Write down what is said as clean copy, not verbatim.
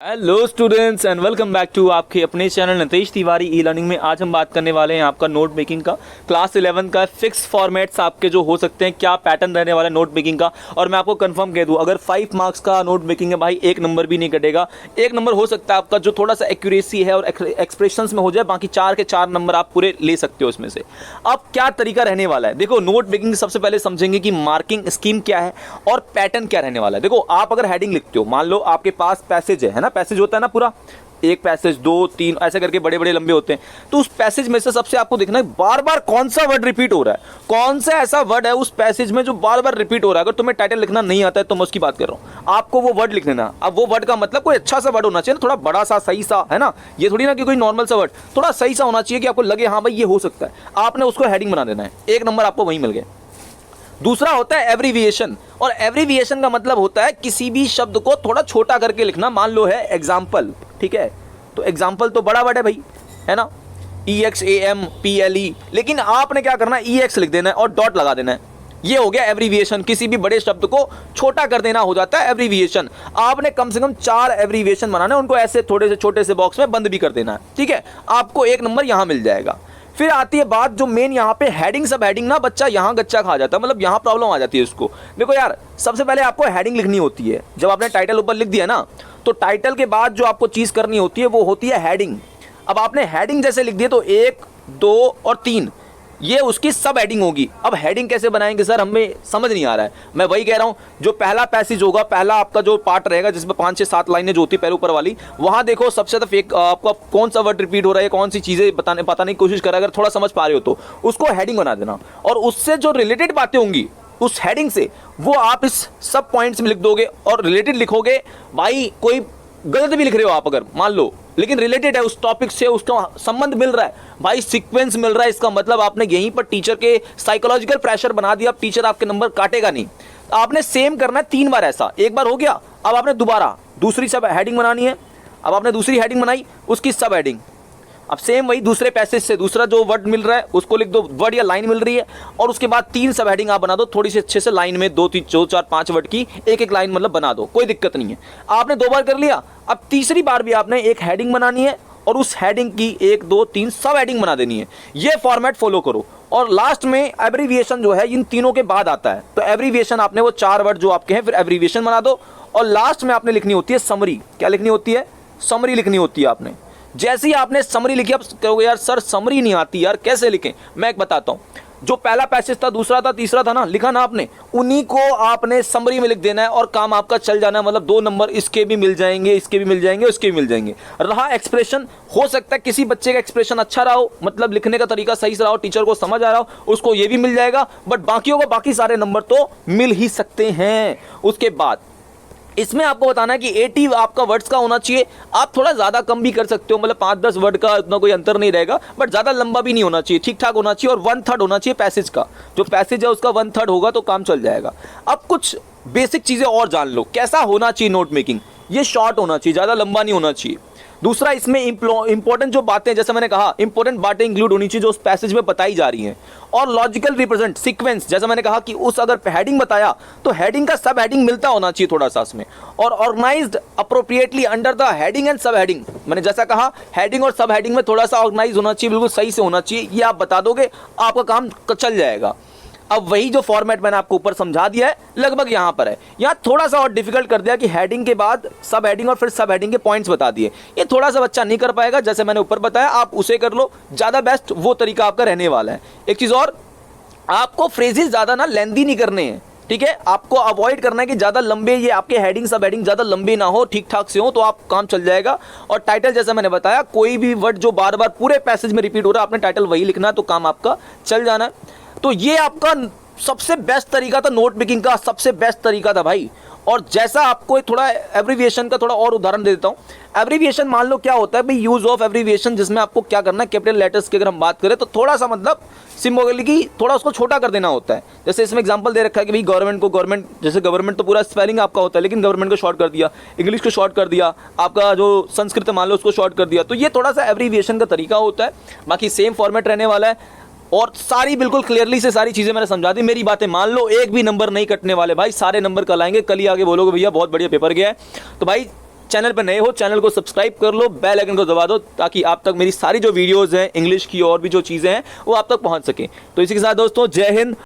Hello students and welcome back to आपके अपने channel Nitesh Tiwari e learning में। आज हम बात करने वाले हैं आपका नोट मेकिंग का। क्लास 11 का फिक्स फॉर्मेट्स आपके जो हो सकते हैं, क्या पैटर्न रहने वाला है नोट मेकिंग का। और मैं आपको कंफर्म कह दूं, अगर 5 मार्क्स का नोट मेकिंग है भाई, 1 नंबर भी नहीं कटेगा। 1 नंबर हो सकता है आपका जो थोड़ा सा एक्यूरेसी है और एक्सप्रेशंस में हो जाए, बाकी 4 के 4 नंबर आप पूरे ले सकते हो इसमें से। अब क्या तरीका रहने वाला है, देखो नोट मेकिंग सबसे पहले समझेंगे कि मार्किंग स्कीम क्या है और पैटर्न क्या रहने वाला है। देखो आप अगर हेडिंग लिखते हो, मान लो आपके पास पैसेज है ना, पैसेज होता है ना पूरा, एक पैसेज 2 3 ऐसे करके बड़े बड़े लंबे होते हैं। तो उस पैसेज में से सबसे आपको देखना है बार बार कौन सा वर्ड रिपीट हो रहा है, कौन सा ऐसा वर्ड है उस पैसेज में जो बार बार रिपीट हो रहा है। अगर तुम्हें टाइटल लिखना नहीं आता है तो मैं उसकी बात कर रहा हूं, आपको वो वर्ड लिख लेना। अब वो वर्ड का मतलब कोई अच्छा सा वर्ड होना चाहिए, थोड़ा बड़ा सा सही सा, है ना। ये थोड़ी ना कि कोई नॉर्मल सा वर्ड, थोड़ा सही सा होना चाहिए कि आपको लगे हाँ भाई ये हो सकता है। आपने उसको हेडिंग बना देना है, 1 नंबर आपको वहीं मिल गया। दूसरा होता है एब्रीविएशन, और एब्रीविएशन का मतलब होता है किसी भी शब्द को थोड़ा छोटा करके लिखना। मान लो है एग्जाम्पल, ठीक है, तो एग्जाम्पल तो बड़ा वर्ड है भाई, है ना, EXAMPLE, लेकिन आपने क्या करना है, EX लिख देना है और डॉट लगा देना है। ये हो गया एब्रीविएशन, किसी भी बड़े शब्द को छोटा कर देना हो जाता है एब्रीविएशन। आपने कम से कम 4 एब्रीविएशन बनाने, उनको ऐसे थोड़े से छोटे से बॉक्स में बंद भी कर देना है, ठीक है। आपको 1 नंबर यहां मिल जाएगा। फिर आती है बात जो मेन यहाँ पे हेडिंग सब हेडिंग ना, बच्चा यहाँ गच्चा खा जाता है, मतलब यहाँ प्रॉब्लम आ जाती है उसको। देखो यार, सबसे पहले आपको हेडिंग लिखनी होती है। जब आपने टाइटल ऊपर लिख दिया ना, तो टाइटल के बाद जो आपको चीज़ करनी होती है वो होती है हेडिंग। अब आपने हेडिंग जैसे लिख दिया तो 1 2 और 3 ये उसकी सब हेडिंग होगी। अब हेडिंग कैसे बनाएंगे सर, हमें समझ नहीं आ रहा है। मैं वही कह रहा हूँ, जो पहला पैसेज होगा, पहला आपका जो पार्ट रहेगा जिसमें 5 से 7 लाइनें जो होती है पहले ऊपर वाली, वहां देखो सबसे ज्यादा आपका कौन सा वर्ड रिपीट हो रहा है, कौन सी चीजें बताने की कोशिश कर रहा है। अगर थोड़ा समझ पा रहे हो तो उसको हेडिंग बना देना, और उससे जो रिलेटेड बातें होंगी उस हेडिंग से वो आप इस सब पॉइंट्स में लिख दोगे और रिलेटेड लिखोगे। भाई कोई गलत भी लिख रहे हो आप अगर मान लो, लेकिन रिलेटेड है उस टॉपिक से, उसका संबंध मिल रहा है भाई, सीक्वेंस मिल रहा है, इसका मतलब आपने यहीं पर टीचर के साइकोलॉजिकल प्रेशर बना दिया। अब टीचर आपके नंबर काटेगा नहीं। आपने सेम करना है 3 बार ऐसा, एक बार हो गया, अब आपने दोबारा दूसरी सब हेडिंग बनानी है। अब आपने दूसरी हेडिंग बनाई, उसकी सब हेडिंग, अब सेम वही दूसरे पैसेज से दूसरा जो वर्ड मिल रहा है उसको लिख दो, वर्ड या लाइन मिल रही है, और उसके बाद 3 सब हेडिंग आप बना दो, थोड़ी सी अच्छे से लाइन में 2 3 4 5 वर्ड की एक लाइन मतलब बना दो, कोई दिक्कत नहीं है। आपने 2 बार कर लिया, अब तीसरी बार भी आपने एक हेडिंग बनानी है और उस हेडिंग की 1 2 3 सब हेडिंग बना देनी है। ये फॉर्मेट फॉलो करो, और लास्ट में एब्रीविएशन जो है इन तीनों के बाद आता है। तो एब्रीविएशन आपने वो 4 वर्ड जो आपके हैं फिर एब्रीविएशन बना दो, और लास्ट में आपने लिखनी होती है समरी। क्या लिखनी होती है, समरी लिखनी होती है आपने। जैसे ही आपने समरी लिखी, अब कहोगे यार सर समरी नहीं आती यार, कैसे लिखें। मैं एक बताता हूं, जो पहला पैसेज था, दूसरा था, तीसरा था ना, लिखा ना आपने, उन्हीं को आपने समरी में लिख देना है और काम आपका चल जाना है। मतलब 2 नंबर इसके भी मिल जाएंगे, इसके भी मिल जाएंगे, उसके भी मिल जाएंगे। रहा एक्सप्रेशन, हो सकता है किसी बच्चे का एक्सप्रेशन अच्छा रहा हो, मतलब लिखने का तरीका सही से रहा हो, टीचर को समझ आ रहा हो, उसको ये भी मिल जाएगा, बट बाकियों को बाकी सारे नंबर तो मिल ही सकते हैं। उसके बाद इसमें आपको बताना है कि 80 आपका वर्ड्स का होना चाहिए। आप थोड़ा ज्यादा कम भी कर सकते हो, मतलब 5-10 वर्ड का इतना कोई अंतर नहीं रहेगा, बट ज्यादा लंबा भी नहीं होना चाहिए, ठीक ठाक होना चाहिए। और 1/3 होना चाहिए पैसेज का, जो पैसेज है उसका 1/3 होगा तो काम चल जाएगा। अब कुछ बेसिक चीजें और जान लो, कैसा होना चाहिए नोट मेकिंग। ये शॉर्ट होना चाहिए, ज्यादा लंबा नहीं होना चाहिए। दूसरा, इसमें इंपॉर्टेंट जो बातें, जैसे मैंने कहा इंपॉर्टेंट बातें इंक्लूड होनी चाहिए जो उस पैसेज में बताई जा रही हैं। और लॉजिकल रिप्रेजेंट सीक्वेंस, जैसा मैंने कहा कि उस अगर हेडिंग बताया तो हेडिंग का सब हेडिंग मिलता होना चाहिए थोड़ा सा उसमें। और organised appropriately under the heading and subheading, मैंने जैसा कहा हेडिंग और सब हेडिंग में थोड़ा सा ऑर्गेनाइज होना चाहिए, बिल्कुल सही से होना चाहिए। ये आप बता दोगे, आपका काम चल जाएगा। अब वही जो फॉर्मेट मैंने आपको ऊपर समझा दिया है लगभग यहां पर है। यहां थोड़ा सा और डिफिकल्ट कर दिया कि हेडिंग के बाद सब हेडिंग और फिर सब हेडिंग के पॉइंट्स बता दिए। ये थोड़ा सा बच्चा नहीं कर पाएगा, जैसे मैंने ऊपर बताया आप उसे कर लो, ज्यादा बेस्ट वो तरीका आपका रहने वाला है। एक चीज और, आपको फ्रेजेस ज्यादा ना लेंदी नहीं करने हैं, ठीक है। आपको अवॉइड करना है कि ज्यादा लंबे ये आपके हेडिंग सब हेडिंग ज्यादा लंबे ना हो, ठीक ठाक से हो, तो आप काम चल जाएगा। और टाइटल जैसा मैंने बताया, कोई भी वर्ड जो बार बार पूरे पैसेज में रिपीट हो रहा है, आपने टाइटल वही लिखना है, तो काम आपका चल जाना है। तो ये आपका सबसे बेस्ट तरीका था, नोट मेकिंग का सबसे बेस्ट तरीका था भाई। और जैसा आपको थोड़ा एब्रीविएशन का थोड़ा और उदाहरण दे देता हूं। एब्रीविएशन मान लो क्या होता है भाई, यूज ऑफ एब्रीविएशन, जिसमें आपको क्या करना है, कैपिटल लेटर्स की अगर हम बात करें तो थोड़ा सा मतलब सिंबॉलिकली थोड़ा उसको छोटा कर देना होता है। जैसे इसमें एग्जांपल दे रखा है कि भाई गवर्नमेंट को गवर्नमेंट, जैसे गवर्नमेंट तो पूरा स्पेलिंग आपका होता है, लेकिन गवर्नमेंट को शॉर्ट कर दिया, इंग्लिश को शॉर्ट कर दिया, आपका जो संस्कृत मान लो उसको शॉर्ट कर दिया। तो ये थोड़ा सा एब्रीविएशन का तरीका होता है, बाकी सेम फॉर्मेट रहने वाला है। और सारी बिल्कुल क्लियरली से सारी चीजें मैंने समझा दी। मेरी बातें मान लो, एक भी नंबर नहीं कटने वाले भाई, सारे नंबर कल आएंगे। कल ही आगे बोलोगे भैया बहुत बढ़िया पेपर गया है। तो भाई चैनल पर नए हो चैनल को सब्सक्राइब कर लो, बेल आइकन को दबा दो ताकि आप तक मेरी सारी जो वीडियोज़ हैं इंग्लिश की और भी जो चीज़ें हैं वो आप तक पहुँच सकें। तो इसी के साथ दोस्तों जय हिंद।